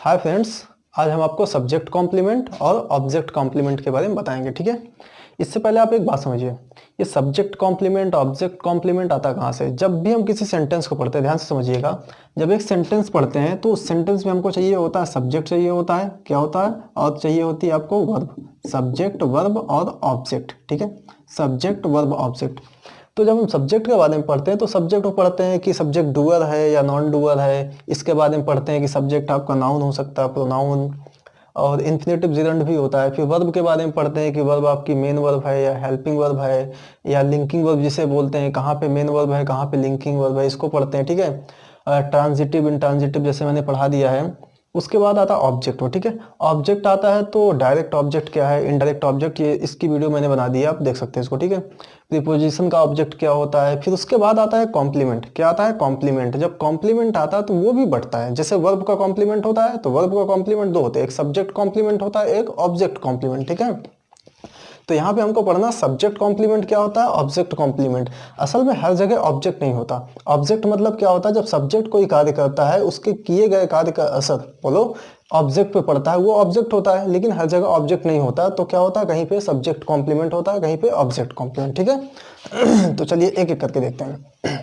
Hi friends, आज हम आपको सब्जेक्ट कॉम्प्लीमेंट और ऑब्जेक्ट कॉम्प्लीमेंट के बारे में बताएंगे। ठीक है, इससे पहले आप एक बात समझिए, ये सब्जेक्ट कॉम्प्लीमेंट ऑब्जेक्ट कॉम्प्लीमेंट आता कहाँ से। जब भी हम किसी सेंटेंस को पढ़ते हैं, ध्यान से समझिएगा, जब एक सेंटेंस पढ़ते हैं तो उस सेंटेंस में हमको चाहिए होता है सब्जेक्ट, चाहिए होता है क्या होता है, और चाहिए होती है आपको वर्ब। सब्जेक्ट, वर्ब और ऑब्जेक्ट। ठीक है, सब्जेक्ट, वर्ब, ऑब्जेक्ट। तो जब हम सब्जेक्ट के बारे में पढ़ते हैं तो सब्जेक्ट को पढ़ते हैं कि सब्जेक्ट डूअर है या नॉन डूअर है। इसके बारे में पढ़ते हैं कि सब्जेक्ट आपका नाउन हो सकता है, प्रोनाउन, और इन्फिनेटिव जिरंड भी होता है। फिर वर्ब के बारे में पढ़ते हैं कि वर्ब आपकी मेन वर्ब है या हेल्पिंग वर्ब है या लिंकिंग वर्ब जिसे बोलते हैं, कहाँ पे मेन वर्ब है कहाँ पे लिंकिंग वर्ब है, इसको पढ़ते हैं। ठीक है, ट्रांजिटिव इंट्रांजिटिव जैसे मैंने पढ़ा दिया है। उसके बाद आता है ऑब्जेक्ट। ठीक है, ऑब्जेक्ट आता है तो डायरेक्ट ऑब्जेक्ट क्या है, इनडायरेक्ट ऑब्जेक्ट, ये इसकी वीडियो मैंने बना दी है, आप देख सकते हैं इसको। ठीक है, प्रीपोजिशन का ऑब्जेक्ट क्या होता है। फिर उसके बाद आता है कॉम्प्लीमेंट। क्या आता है, कॉम्प्लीमेंट। जब कॉम्प्लीमेंट आता है तो वो भी बढ़ता है, जैसे वर्ब का कॉम्प्लीमेंट होता है तो वर्ब का कॉम्प्लीमेंट दो होते हैं, एक सब्जेक्ट कॉम्प्लीमेंट होता है, एक ऑब्जेक्ट कॉम्प्लीमेंट। ठीक है, तो यहाँ पे हमको पढ़ना सब्जेक्ट कॉम्प्लीमेंट क्या होता है, ऑब्जेक्ट कॉम्प्लीमेंट। असल में हर जगह ऑब्जेक्ट नहीं होता। ऑब्जेक्ट मतलब क्या होता है, जब सब्जेक्ट कोई कार्य करता है उसके किए गए कार्य का असर बोलो ऑब्जेक्ट पे पड़ता है, वो ऑब्जेक्ट होता है। लेकिन हर जगह ऑब्जेक्ट नहीं होता, तो क्या होता है, कहीं पे सब्जेक्ट कॉम्प्लीमेंट होता है, कहीं पे ऑब्जेक्ट कॉम्प्लीमेंट। ठीक है तो चलिए एक एक करके देखते हैं।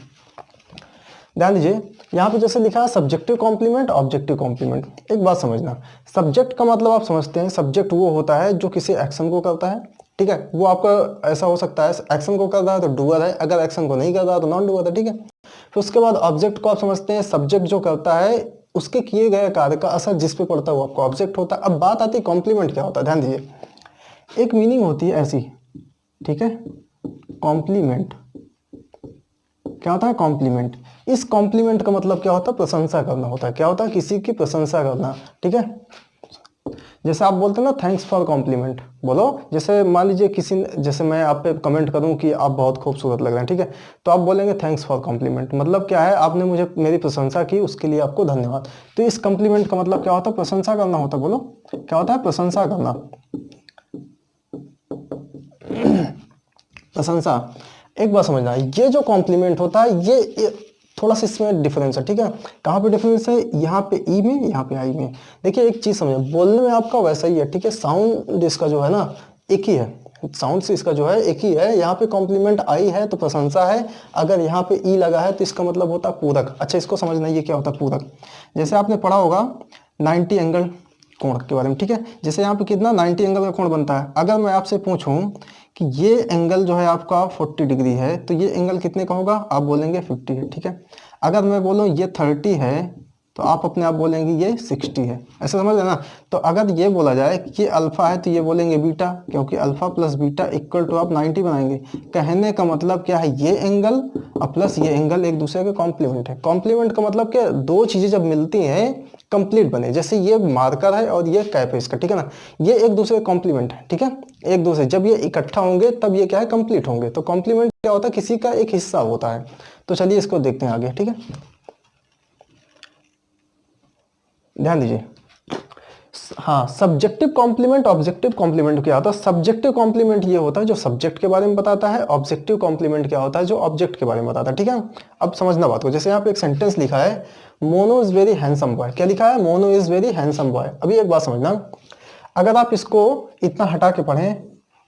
ध्यान दीजिए, यहाँ पे जैसे लिखा है सब्जेक्टिव कॉम्प्लीमेंट, ऑब्जेक्टिव कॉम्प्लीमेंट। एक बात समझना, सब्जेक्ट का मतलब आप समझते हैं, सब्जेक्ट वो होता है जो किसी एक्शन को करता है। ठीक है, वो आपका ऐसा हो सकता है एक्शन को कर रहा है तो डूअर है, अगर एक्शन को नहीं कर रहा तो नॉन डूअर है। ठीक है, फिर उसके बाद ऑब्जेक्ट को आप समझते हैं, सब्जेक्ट जो करता है उसके किए गए कार्य का असर जिस पे पड़ता है वो आपका ऑब्जेक्ट होता है। अब बात आती है कॉम्प्लीमेंट क्या होता है। ध्यान दीजिए, एक मीनिंग होती है ऐसी। ठीक है, कॉम्प्लीमेंट क्या होता है, कॉम्प्लीमेंट। इस कॉम्प्लीमेंट का मतलब क्या होता है, प्रशंसा करना होता है। क्या होता है, किसी की प्रशंसा करना। ठीक है, जैसे आप बोलते हैं ना थैंक्स फॉर कॉम्प्लीमेंट, बोलो। जैसे मान लीजिए किसी ने, जैसे मैं आप पे कमेंट करूं कि आप बहुत खूबसूरत लग रहे हैं, ठीक है, तो आप बोलेंगे थैंक्स फॉर कॉम्प्लीमेंट। मतलब क्या है, आपने मुझे मेरी प्रशंसा की, उसके लिए आपको धन्यवाद। तो इस कॉम्प्लीमेंट का मतलब क्या होता है, प्रशंसा करना होता है। बोलो क्या होता है, प्रशंसा करना, प्रशंसा। एक बात समझना, ये जो कॉम्प्लीमेंट होता है ये थोड़ा सा इसमें डिफरेंस है। ठीक है, कहाँ पे डिफरेंस है, यहाँ पे ई में, यहाँ पे आई में। देखिए एक चीज समझो, बोलने में आपका वैसा ही है। ठीक है, साउंड इसका जो है ना एक ही है, साउंड से इसका जो है एक ही है। यहाँ पे कॉम्प्लीमेंट आई है तो प्रशंसा है, अगर यहाँ पे ई लगा है तो इसका मतलब होता है पूरक। अच्छा इसको समझना, ये क्या होता है पूरक। जैसे आपने पढ़ा होगा 90 एंगल कोण के बारे में। ठीक है, जैसे यहाँ पे कितना 90 एंगल का कोण बनता है। अगर मैं आपसे पूछूं कि ये एंगल जो है आपका 40 डिग्री है तो ये एंगल कितने का होगा, आप बोलेंगे 50 है। ठीक है, अगर मैं बोलूँ ये 30 है तो आप अपने आप बोलेंगे ये 60 है। ऐसा समझ लेना। तो अगर ये बोला जाए कि ये अल्फा है तो ये बोलेंगे बीटा, क्योंकि alpha plus beta equal to आप 90 बनाएंगे। कहने का मतलब क्या है, ये एंगल और प्लस ये एंगल एक दूसरे के कॉम्प्लीमेंट है। कॉम्प्लीमेंट का मतलब क्या, दो चीजें जब मिलती हैं कंप्लीट बने। जैसे ये मार्कर है और ये कैप है इसका, ठीक है ना, ये एक दूसरे कॉम्प्लीमेंट है। ठीक है, एक दूसरे जब ये इकट्ठा होंगे तब ये क्या है, कंप्लीट होंगे। तो कॉम्प्लीमेंट क्या होता है, किसी का एक हिस्सा होता है। तो चलिए इसको देखते हैं आगे। ठीक है, ध्यान दीजिए। हाँ, सब्जेक्टिव कॉम्प्लीमेंट ऑब्जेक्टिव कॉम्प्लीमेंट क्या होता है। सब्जेक्टिव कॉम्प्लीमेंट ये होता है जो सब्जेक्ट के बारे में बताता है, ऑब्जेक्टिव कॉम्प्लीमेंट क्या होता है जो ऑब्जेक्ट के बारे में बताता है। ठीक है, अब समझना बात को। जैसे यहाँ पे एक सेंटेंस लिखा है, mono is very handsome boy. क्या लिखा है, mono is very handsome boy. अभी एक बात समझना, अगर आप इसको इतना हटा के पढ़ें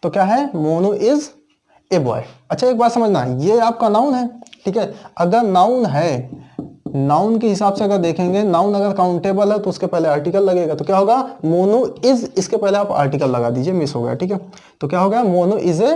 तो क्या है, मोनो इज ए बॉय। अच्छा एक बात समझना, ये आपका नाउन है। ठीक है, अगर नाउन है, नाउन के हिसाब से अगर देखेंगे, नाउन अगर काउंटेबल है तो उसके पहले आर्टिकल लगेगा। तो क्या होगा, मोनो इज, इसके पहले आप आर्टिकल लगा दीजिए, मिस हो गया। ठीक है, तो क्या हो गया, mono is a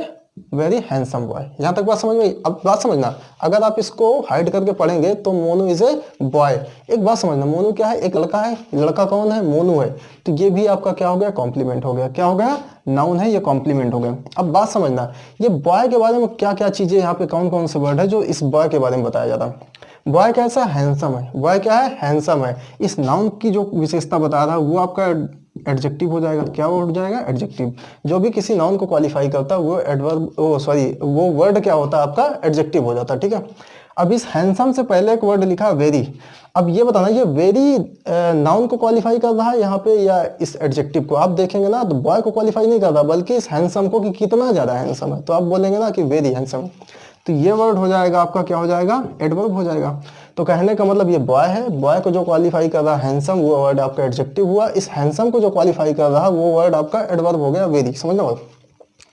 very handsome boy. यहां तक बात समझ में आई। अब बात समझना, अगर आप इसको हाइड करके पढ़ेंगे तो मोनो इज ए बॉय। एक बात समझना, मोनो क्या है, एक लड़का है। लड़का कौन है, मोनू है। तो ये भी आपका क्या हो गया, कॉम्प्लीमेंट हो गया। क्या हो गया, नाउन है, ये कॉम्प्लीमेंट हो गया। अब बात समझना, ये बॉय के बारे में क्या क्या चीजें, यहाँ पे कौन कौन से वर्ड है जो इस बॉय के बारे में बताया जाता है। बॉय कैसा, हैंडसम है। बॉय क्या है, हैंडसम है। इस नाउन की जो विशेषता बता रहा है वो आपका एडजेक्टिव हो जाएगा। क्या हो जाएगा, एडजेक्टिव। जो भी किसी नाउन को क्वालिफाई करता है वो एडवर्ब, ओ सॉरी, वो वर्ड क्या होता है आपका, एडजेक्टिव हो जाता है। ठीक है, अब इस हैंडसम से पहले एक वर्ड लिखा वेरी। अब ये बताना, ये वेरी नाउन को क्वालिफाई कर रहा है यहाँ पे या इस एडजेक्टिव को। आप देखेंगे ना तो बॉय को क्वालिफाई नहीं कर रहा, बल्कि इस हैंडसम को कि कितना ज्यादा हैंडसम है। तो आप बोलेंगे ना कि वेरी हैंडसम। तो ये वर्ड हो जाएगा आपका, क्या हो जाएगा, एडवर्ब हो जाएगा। तो कहने का मतलब ये बॉय है, बॉय को जो क्वालिफाई कर रहा है हैंडसम, वो वर्ड आपका एडजेक्टिव हुआ। इस हैंडसम को जो क्वालिफाई कर रहा है वो वर्ड आपका एडवर्ब हो गया वेरी। समझना बात?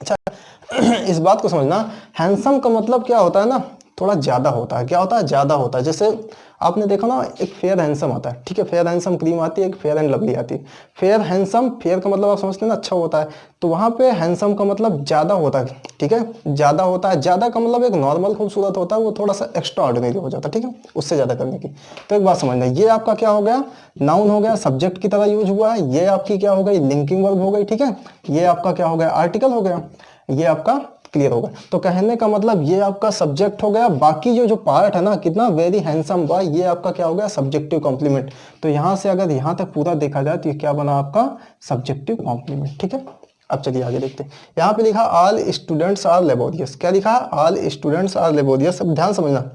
अच्छा इस बात को समझना, हैंडसम का मतलब क्या होता है ना, थोड़ा ज्यादा होता है। क्या होता है? ज्यादा होता है। जैसे आपने देखा ना, एक फेयर हैंडसम आता है, ठीक है, फेयर हैंडसम क्रीम आती है, एक फेयर एंड लवली आती है। फेयर हैंडसम, फेयर का मतलब आप समझते हैं ना, अच्छा होता है, तो वहां पे हैंडसम का मतलब ज्यादा होता है, ठीक है, ज्यादा होता है। ज्यादा का मतलब एक नॉर्मल खूबसूरत होता है, वो थोड़ा सा एक्स्ट्रा ऑर्डिनरी हो जाता है, ठीक है, उससे ज्यादा करने की। तो एक बात समझना, ये आपका क्या हो गया, नाउन हो गया, सब्जेक्ट की तरह यूज हुआ है। ये आपकी क्या हो गई, लिंकिंग वर्ब हो गई, ठीक है। ये आपका क्या हो गया, आर्टिकल हो गया। ये आपका क्लियर होगा। तो कहने का मतलब ये आपका सब्जेक्ट हो गया। बाकी जो पार्ट है ना, कितना वेरी हैंडसम बॉय, ये आपका क्या हो गया, सब्जेक्टिव कॉम्प्लीमेंट। तो यहां से अगर यहां तक पूरा देखा जाए तो ये क्या बना आपका, सब्जेक्टिव कॉम्प्लीमेंट, ठीक है। अब चलिए आगे देखते हैं। यहाँ पे लिखा ऑल स्टूडेंट्स आर लेबोरियस। क्या लिखा है, ऑल स्टूडेंट्स आर लेबोरियस। अब ध्यान समझना,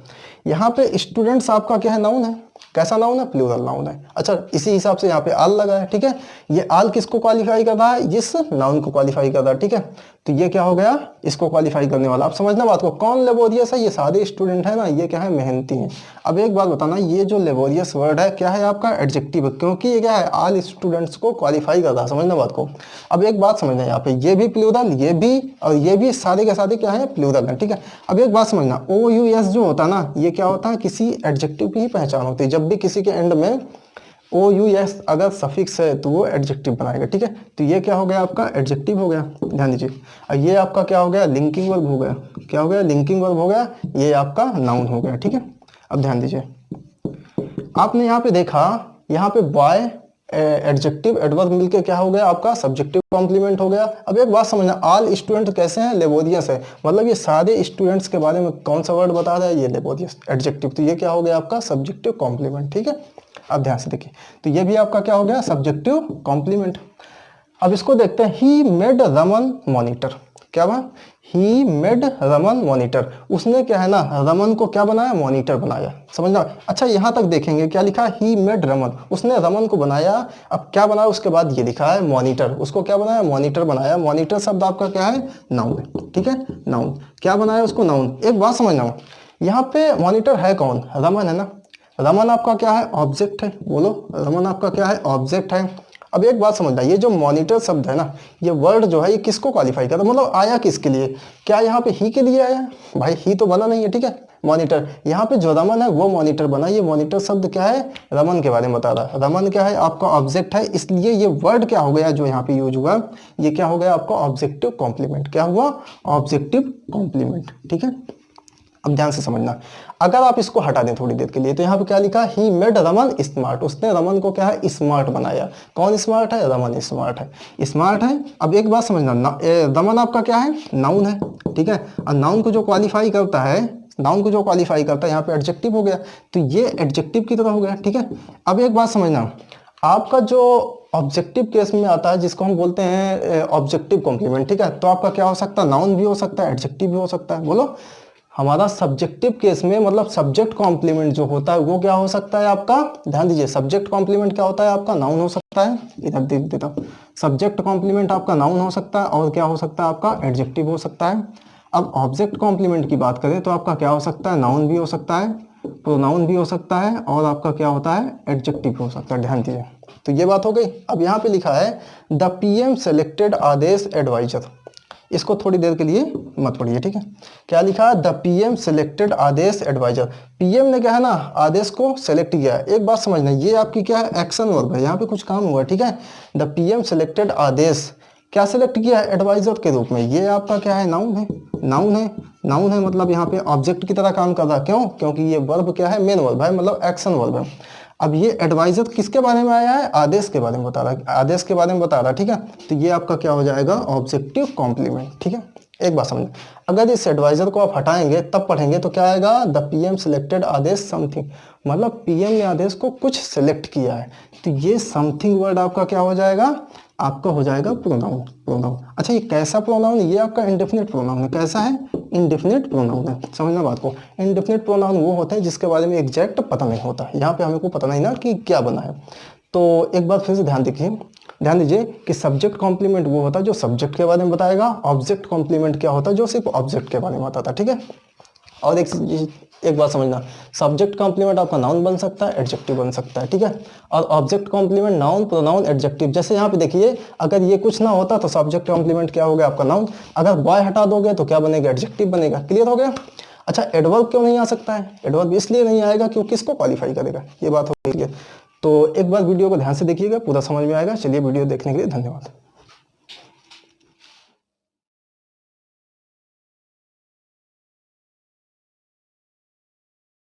यहाँ पे स्टूडेंट्स आपका क्या है, नाउन है। कैसा नाउन है, प्लूरल नाउन है। अच्छा इसी हिसाब से यहाँ पे आल लगा है, ठीक है। ये आल किसको क्वालिफाई कर रहा है, इस नाउन को क्वालिफाई कर रहा है, ठीक है। तो ये क्या हो गया, इसको क्वालिफाई करने वाला। आप समझना बात को, कौन लेबोरियस है, ये सारे स्टूडेंट है ना, ये क्या है, मेहनती हैं। अब एक बात बताना, ये जो लेबोरियस वर्ड है क्या है आपका, एडजेक्टिव है, क्योंकि ये क्या है, ऑल स्टूडेंट्स को क्वालिफाई कर रहा है। समझना बात को। अब एक बात समझना, यहाँ पे ये भी प्लूरल, ये भी और ये भी सारे के सारे क्या है, प्लूरल है, ठीक है। अब एक बात समझना, ओ यू एस जो होता है ना, ये क्या होता है, किसी एडजेक्टिव की ही पहचान होती है। जब भी किसी के एंड में ओ यू एस अगर सफिक्स है तो वो एडजेक्टिव बनाएगा, ठीक है। तो ये क्या हो गया आपका, एडजेक्टिव हो गया, ध्यान दीजिए। और ये आपका क्या हो गया, लिंकिंग वर्ब हो गया। क्या हो गया, लिंकिंग वर्ब हो गया। ये आपका नाउन हो गया, ठीक है। अब ध्यान दीजिए, आपने यहाँ पे देखा, यहाँ पे बॉय एडजेक्टिव एडवर्ब मिलके क्या हो गया आपका, सब्जेक्टिव कॉम्प्लीमेंट हो गया। अब एक बात समझना, ऑल स्टूडेंट कैसे हैं, लेबोरियस है, मतलब ये सारे स्टूडेंट्स के बारे में कौन सा वर्ड बता रहा है, ये लेबोरियस एडजेक्टिव। तो ये क्या हो गया आपका, सब्जेक्टिव कॉम्प्लीमेंट, ठीक है। अब ध्यान से देखिए, तो ये भी आपका क्या हो गया, सब्जेक्टिव कॉम्प्लीमेंट। अब इसको देखते हैं, ही मेड रमन मॉनिटर। क्या हुआ, ही मेड रमन मॉनिटर। उसने क्या है ना, रमन को क्या बनाया, मॉनिटर बनाया। समझना। अच्छा यहाँ तक देखेंगे, क्या लिखा, ही मेड रमन, उसने रमन को बनाया। अब क्या बनाया, उसके बाद ये लिखा है मॉनिटर, उसको क्या बनाया, मॉनिटर बनाया। मॉनिटर शब्द आपका क्या है, नाउन है, ठीक है, नाउन। क्या बनाया उसको, नाउन। एक बात समझना, यहाँ पे मॉनिटर है कौन, रमन है ना। रमन आपका क्या है, ऑब्जेक्ट है। बोलो, रमन आपका क्या है, ऑब्जेक्ट है। अब एक बात समझना, ये जो मॉनिटर शब्द है ना, ये वर्ड जो है ये किसको क्वालिफाई करता है, मतलब आया किसके लिए, क्या यहाँ पे ही के लिए आया, भाई ही तो बना नहीं है, ठीक है। मॉनिटर, यहाँ पे जो रमन है वो मॉनिटर बना। ये मॉनिटर शब्द क्या है, रमन के बारे में बता रहा है। रमन क्या है आपका, ऑब्जेक्ट है, इसलिए ये वर्ड क्या हो गया जो यहाँ पे यूज हुआ, ये क्या हो गया आपका, ऑब्जेक्टिव कॉम्प्लीमेंट। क्या हुआ, ऑब्जेक्टिव कॉम्प्लीमेंट, ठीक है। अब ध्यान से समझना, अगर आप इसको हटा दें थोड़ी देर के लिए, तो यहाँ पे क्या लिखा, ही मेड रमन स्मार्ट। उसने रमन को क्या है, स्मार्ट बनाया। कौन स्मार्ट है, रमन स्मार्ट है, स्मार्ट है। अब एक बात समझना, रमन आपका क्या है, नाउन है, ठीक है। और नाउन को जो क्वालिफाई करता है, नाउन को जो क्वालिफाई करता है, यहाँ पे एडजेक्टिव हो गया, तो ये एडजेक्टिव की तरह हो गया, ठीक है। अब एक बात समझना, आपका जो ऑब्जेक्टिव केस में आता है, जिसको हम बोलते हैं ऑब्जेक्टिव कॉम्प्लीमेंट, ठीक है, तो आपका क्या हो सकता है, नाउन भी हो सकता है, एडजेक्टिव भी हो सकता है। बोलो, हमारा सब्जेक्टिव केस में मतलब सब्जेक्ट कॉम्प्लीमेंट जो होता है वो क्या हो सकता है आपका, ध्यान दीजिए, सब्जेक्ट कॉम्प्लीमेंट क्या होता है आपका, नाउन हो सकता है। इधर देख देता हूं, सब्जेक्ट कॉम्प्लीमेंट आपका नाउन हो सकता है, और क्या हो सकता है आपका, एडजेक्टिव हो सकता है। अब ऑब्जेक्ट कॉम्प्लीमेंट की बात करें तो आपका क्या हो सकता है, नाउन भी हो सकता है, प्रोनाउन भी हो सकता है, और आपका क्या होता है, एडजेक्टिव हो सकता है। ध्यान दीजिए, तो ये बात हो गई। अब यहाँ पे लिखा है the PM selected Adesh advisor. इसको थोड़ी देर के लिए मत पढ़िए, ठीक है। क्या लिखा है, the PM selected Adesh advisor. PM ने क्या है ना, आदेश को सेलेक्ट किया है। एक बात समझना, ये आपकी क्या है, एक्शन वर्ब है, यहाँ पे कुछ काम हुआ है, ठीक है। द पीएम सेलेक्टेड आदेश, क्या सेलेक्ट किया है, एडवाइजर के रूप में। ये आपका क्या है, नाउन है, नाउन है, नाउन है, मतलब यहाँ पे ऑब्जेक्ट की तरह काम कर रहा है। क्यों, क्योंकि ये वर्ब क्या है, मेन वर्ब है, मतलब एक्शन वर्ब है। अब ये एडवाइजर किसके बारे में आया है, आदेश के बारे में बता रहा है, आदेश के बारे में बता रहा है, ठीक है। तो ये आपका क्या हो जाएगा, ऑब्जेक्टिव कॉम्प्लीमेंट, ठीक है। एक बात समझ, अगर इस एडवाइजर को आप हटाएंगे तब पढ़ेंगे तो क्या आएगा, the PM selected Adesh something, मतलब पीएम ने आदेश को कुछ सिलेक्ट किया है। तो ये समथिंग वर्ड आपका क्या हो जाएगा, आपका हो जाएगा प्रोनाउन, प्रोनाउन। अच्छा ये कैसा प्रोनाउन, ये आपका इंडेफिनिट प्रोनाउन है। कैसा है, इंडेफिनिट प्रोनाउन है। समझना बात को, इंडेफिनिट प्रोनाउन वो होते हैं जिसके बारे में एग्जैक्ट पता नहीं होता। यहाँ पे हमें को पता नहीं ना कि क्या बना है। तो एक बार फिर से ध्यान देखिए, ध्यान दीजिए कि सब्जेक्ट कॉम्प्लीमेंट वो होता है जो सब्जेक्ट के बारे में बताएगा, ऑब्जेक्ट कॉम्प्लीमेंट क्या होता है जो सिर्फ ऑब्जेक्ट के बारे में बताता है, ठीक है। और एक बात समझना, सब्जेक्ट कॉम्प्लीमेंट आपका नाउन बन सकता है, एडजेक्टिव बन सकता है, ठीक है। और object complement noun, pronoun, adjective. जैसे यहाँ पे देखिए, अगर ये कुछ ना होता तो सब्जेक्ट कॉम्प्लीमेंट क्या हो गया आपका नाउन, अगर बॉय हटा दोगे तो क्या बनेगा, एडजेक्टिव बनेगा। क्लियर हो गया। अच्छा, एडवर्ब क्यों नहीं आ सकता है, एडवर्ब इसलिए नहीं आएगा क्योंकि किसको क्वालिफाई करेगा, ये बात हो गई है। तो एक बार वीडियो को ध्यान से देखिएगा, पूरा समझ में आएगा। चलिए, वीडियो देखने के लिए धन्यवाद।